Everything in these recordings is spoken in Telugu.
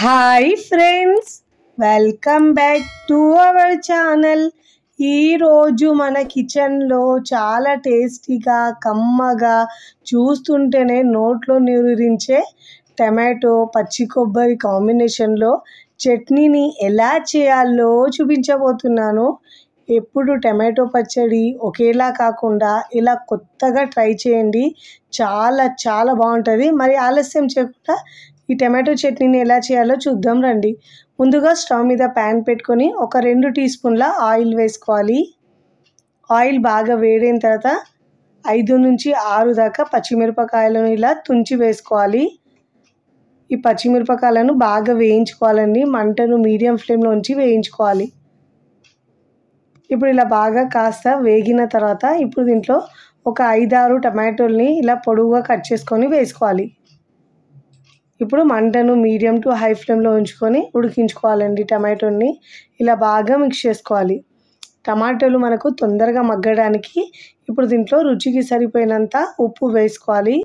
Hi friends, welcome back to our channel. ఈరోజు మన కిచెన్లో చాలా టేస్టీగా కమ్మగా చూస్తుంటేనే నోట్లో నీరురించే టమాటో పచ్చి కొబ్బరి కాంబినేషన్లో చట్నీని ఎలా చేయాలో చూపించబోతున్నాను. ఎప్పుడు టమాటో పచ్చడి ఒకేలా కాకుండా ఇలా కొత్తగా ట్రై చేయండి, చాలా చాలా బాగుంటుంది. మరి ఆలస్యం చేయకుండా ఈ టమాటో చట్నీని ఎలా చేయాలో చూద్దాం రండి. ముందుగా స్టవ్ మీద ప్యాన్ పెట్టుకొని ఒక 2 టీ స్పూన్ల ఆయిల్ వేసుకోవాలి. ఆయిల్ బాగా వేడైన తర్వాత 5 నుంచి 6 దాకా పచ్చిమిరపకాయలను ఇలా తుంచి వేసుకోవాలి. ఈ పచ్చిమిరపకాయలను బాగా వేయించుకోవాలండి. మంటను మీడియం ఫ్లేమ్లో ఉంచి వేయించుకోవాలి. ఇప్పుడు ఇలా బాగా కాస్త వేగిన తర్వాత ఇప్పుడు దీంట్లో ఒక 5-6 టమాటోల్ని ఇలా పొడవుగా కట్ చేసుకొని వేసుకోవాలి. ఇప్పుడు మంటను మీడియం టు హై ఫ్లేమ్లో ఉంచుకొని ఉడికించుకోవాలండి. టమాటోని ఇలా బాగా మిక్స్ చేసుకోవాలి. టమాటోలు మనకు తొందరగా మగ్గడానికి ఇప్పుడు దీంట్లో రుచికి సరిపోయినంత ఉప్పు వేసుకోవాలి.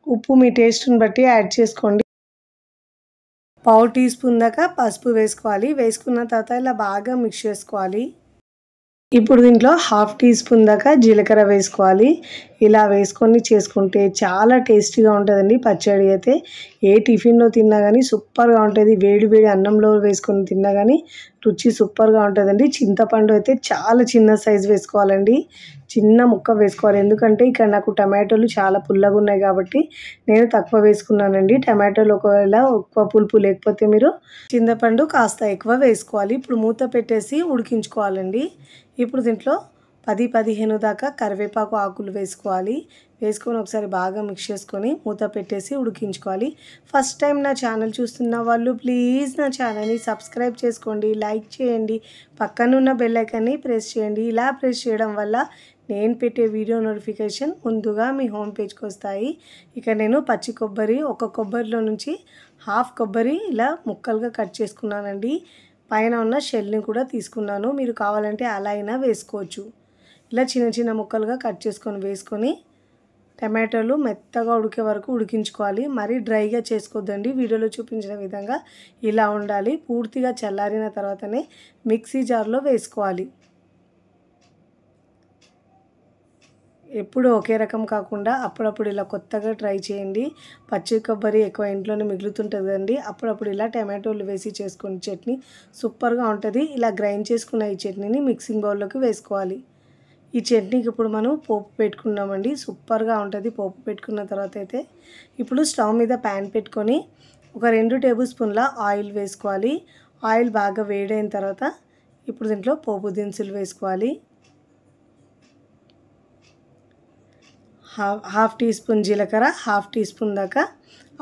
ఉప్పు మీ టేస్ట్ని బట్టి యాడ్ చేసుకోండి. 1/2 టీ స్పూన్ దాకా పసుపు వేసుకోవాలి. వేసుకున్న తర్వాత ఇలా బాగా మిక్స్ చేసుకోవాలి. ఇప్పుడు దీంట్లో 1/2 టీ స్పూన్ దాకా జీలకర్ర వేసుకోవాలి. ఇలా వేసుకొని చేసుకుంటే చాలా టేస్టీగా ఉంటుందండి. పచ్చడి అయితే ఏ టిఫిన్లో తిన్నా కానీ సూపర్గా ఉంటుంది. వేడి వేడి అన్నంలో వేసుకొని తిన్నా కానీ రుచి సూపర్గా ఉంటుందండి. చింతపండు అయితే చాలా చిన్న సైజు వేసుకోవాలండి, చిన్న ముక్క వేసుకోవాలి. ఎందుకంటే ఇక్కడ నాకు టమాటోలు చాలా పుల్లగా ఉన్నాయి కాబట్టి నేను తక్కువ వేసుకున్నానండి. టమాటోలు ఒకవేళ ఎక్కువ పులుపు లేకపోతే మీరు చింతపండు కాస్త ఎక్కువ వేసుకోవాలి. ఇప్పుడు మూత పెట్టేసి ఉడికించుకోవాలండి. ఇప్పుడు దీంట్లో 10-15 దాకా కరివేపాకు ఆకులు వేసుకోవాలి. వేసుకొని ఒకసారి బాగా మిక్స్ చేసుకొని మూత పెట్టేసి ఉడికించుకోవాలి. ఫస్ట్ టైం నా ఛానల్ చూస్తున్న వాళ్ళు ప్లీజ్ నా ఛానల్ని సబ్స్క్రైబ్ చేసుకోండి, లైక్ చేయండి, పక్కనున్న బెల్ ఐకాన్ని ప్రెస్ చేయండి. ఇలా ప్రెస్ చేయడం వల్ల నేను పెట్టే వీడియో నోటిఫికేషన్ ముందుగా మీ హోమ్ పేజ్కి వస్తాయి. ఇక నేను పచ్చి కొబ్బరి, ఒక కొబ్బరిలో నుంచి 1/2 కొబ్బరి ఇలా ముక్కలుగా కట్ చేసుకున్నానండి. పైన ఉన్న షెల్ని కూడా తీసుకున్నాను. మీరు కావాలంటే అలా అయినా వేసుకోవచ్చు. ఇలా చిన్న చిన్న ముక్కలుగా కట్ చేసుకొని వేసుకొని టమాటోలు మెత్తగా ఉడికే వరకు ఉడికించుకోవాలి. మరీ డ్రైగా చేసుకోవద్దండి. వీడియోలో చూపించిన విధంగా ఇలా ఉండాలి. పూర్తిగా చల్లారిన తర్వాతనే మిక్సీ జార్లో వేసుకోవాలి. ఎప్పుడు ఒకే రకం కాకుండా అప్పుడప్పుడు ఇలా కొత్తగా ట్రై చేయండి. పచ్చి కొబ్బరి ఎక్కువ ఇంట్లోనే మిగులుతుంటుంది కదండి. అప్పుడప్పుడు ఇలా టమాటోలు వేసి చేసుకుని చట్నీ సూపర్గా ఉంటుంది. ఇలా గ్రైండ్ చేసుకున్న ఈ చట్నీని మిక్సింగ్ బౌల్లోకి వేసుకోవాలి. ఈ చట్నీకి ఇప్పుడు మనం పోపు పెట్టుకున్నామండి. సూపర్గా ఉంటుంది. పోపు పెట్టుకున్న తర్వాత అయితే ఇప్పుడు స్టవ్ మీద ప్యాన్ పెట్టుకొని ఒక 2 టేబుల్ స్పూన్ల ఆయిల్ వేసుకోవాలి. ఆయిల్ బాగా వేడైన తర్వాత ఇప్పుడు దీంట్లో పోపు దినుసులు వేసుకోవాలి. 1/2 టీ స్పూన్ జీలకర్ర, 1/2 టీ స్పూన్ దాకా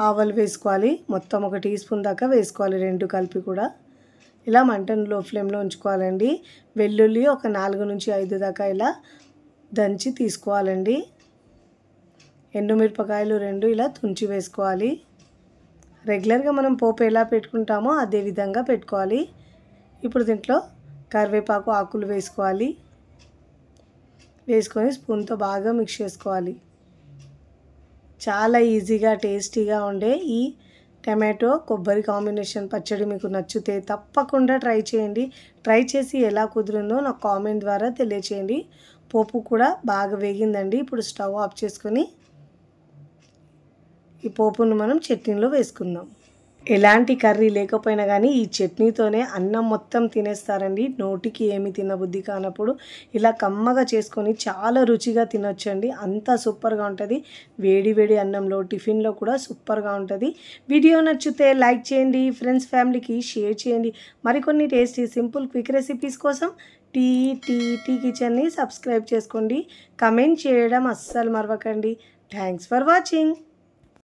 ఆవాలు వేసుకోవాలి. మొత్తం 1 టీ స్పూన్ దాకా వేసుకోవాలి, 2 కలిపి కూడా. ఇలా మంటను లో ఫ్లేమ్లో ఉంచుకోవాలండి. వెల్లుల్లి ఒక 4 నుంచి 5 దాకా ఇలా దంచి తీసుకోవాలండి. ఎండుమిరపకాయలు 2 ఇలా తుంచి వేసుకోవాలి. రెగ్యులర్గా మనం పోపు ఎలా పెట్టుకుంటామో అదే విధంగా పెట్టుకోవాలి. ఇప్పుడు దీంట్లో కరివేపాకు ఆకులు వేసుకోవాలి. వేసుకొని స్పూన్తో బాగా మిక్స్ చేసుకోవాలి. చాలా ఈజీగా టేస్టీగా ఉండే ఈ టమాటో కొబ్బరి కాంబినేషన్ పచ్చడి మీకు నచ్చితే తప్పకుండా ట్రై చేయండి. ట్రై చేసి ఎలా కుదిరిందో నాకు కామెంట్ ద్వారా తెలియచేయండి. పోపు కూడా బాగా వేగిందండి. ఇప్పుడు స్టవ్ ఆఫ్ చేసుకొని ఈ పోపును మనం చట్నీలో వేసుకుందాం. ఎలాంటి కర్రీ లేకపోయినా కానీ ఈ చట్నీతోనే అన్నం మొత్తం తినేస్తారండి. నోటికి ఏమి తినబుద్ధి కానప్పుడు ఇలా కమ్మగా చేసుకొని చాలా రుచిగా తినొచ్చండి. అంతా సూపర్గా ఉంటుంది. వేడి వేడి అన్నంలో, టిఫిన్లో కూడా సూపర్గా ఉంటుంది. వీడియో నచ్చితే లైక్ చేయండి, ఫ్రెండ్స్ ఫ్యామిలీకి షేర్ చేయండి. మరికొన్ని టేస్టీ సింపుల్ క్విక్ రెసిపీస్ కోసం టీ కిచెన్ని సబ్స్క్రైబ్ చేసుకోండి. కమెంట్ చేయడం అస్సలు మరవకండి. Thanks for watching.